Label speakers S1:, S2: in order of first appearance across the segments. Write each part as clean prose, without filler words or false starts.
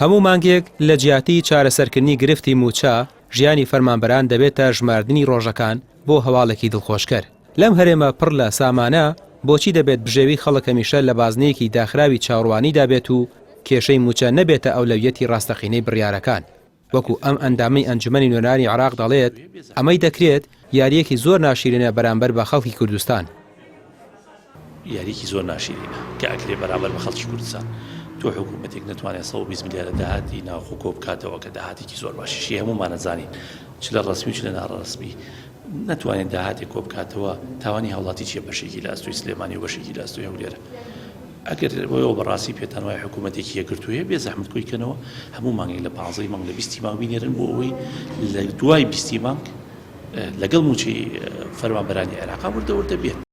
S1: هەموو مانگێک لە جیاتی چارەسەرکردنی گرفتی موچە ژیانی فەرمانبەران دەبێتە ژماردنی ڕۆژەکان بۆ هەواڵێکی دڵخۆشکەر. لەم هەرێمە پڕ لە سامانە بۆچی دەبێت بژێوی خەڵک هەمیشە لە بازنەیەکی داخراوی چاوەڕوانی دابێت و کێشەی موچە نەبێتە ئەولەویەتی ڕاستەقینەی بڕیارەکان؟ وەکو ئەم ئەندامەی ئەنجومەنی نوێنەرانی عێراق دەڵێت، ئەمەی دەکرێت یاریەکی زۆر ناشیرینە بەرامبەر بە خەڵکی کوردستان.
S2: یاریکی زۆر ناشیرینە کە ئەکرێ بەرامبەر بە خەڵکی کوردستان. تۆ حکوومەتێک نەتوانێت 120 میلیارد داهاتی ناوخۆ کۆ بکاتەوە کە داهاتێکی زۆر باشیشی هەمومان نەزانین چ لە ڕسمی و چ لە ناڕەسمی نەتوانێت داهاتێک کۆ بکاتەوە تاوانی هەوڵاتی چیە بەشێکی لە ئەستۆی سلێمانی و بەشێکی لە ئەستۆی هەولێرە. ئەگەر بۆیەوە بەڕاستی پێتان وایە حکوومەتێکی یەکگرتوویە بێ زەحمەت کۆیکەنەوە هەموو مانگێک لە 15 مانگ لە 20 مانگ بینێرن بۆ ئەوەی لە دوای 20 مانگ لەگەڵ موچەی فەرمانبەرانی عێراق وردە بێت.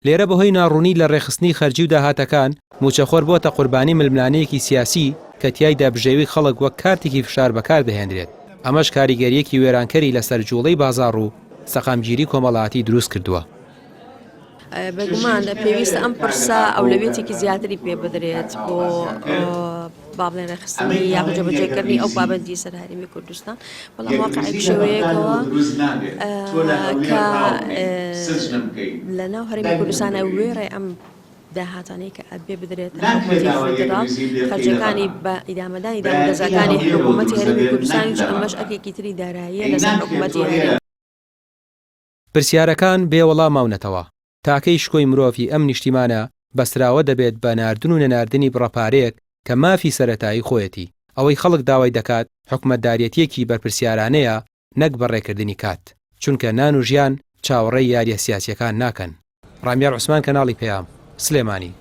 S1: لێرە بەهۆی ناڕوونی لە ڕێخستنی خەرجی و داهاتەکان موچەخۆر بۆتە قوربانی ململانەیەکی سیاسی کە تیایدا بژێوی خەڵک وەک کارتێکی فشار بەکار دەهێنرێت. ئەمەش کاریگەریەکی وێرانکەری لەسەر جوڵەی بازاڕ و سەقامگیری کۆمەڵایەتی دروست کردووە.
S3: بەگومان پێویستە ئەم پرسە ئەولەویەتێکی زیاتری پێ بدرێت بۆ با بڵێن ڕێخستنی یاخود جێبەجێکردنی ئەو پابەندی سەر هەرێمی کوردستان، بەڵام واقعی شێوەیەکەوە کە لەناو هەرێمی کوردستانە وێڕێ ئەم داهاتانەی کە ئەبێ بدرێتە حکوومەتی فێدراڵ خەرجەکانی بە ئیدامەدانی دامەدەزەکانی حکوومەتی هەرێمی کوردستانی ئەمەش ئەکێکی تری داراییە لەسەر حکوومەتی هەرێم.
S1: پرسیارەکان بێوەڵام ماونەتەوە. تاکەی شکۆی مرۆڤی ئەم نیشتیمانە بەسراوە دەبێت بە ناردن و نەناردنی بڕەپارەیەک کە مافی سەرەتایی خۆیەتی، ئەوەی خەڵک داوای دەکات حکومەتدارەتیەکی بەرپرسیارانەیە نەک بەڕێکردنی کات، چونکە نان و ژیان چاوەڕێی یاریە سیاسیەکان ناکەن. ڕامیار عوسمان، کەناڵی پەیام، سلێمانی.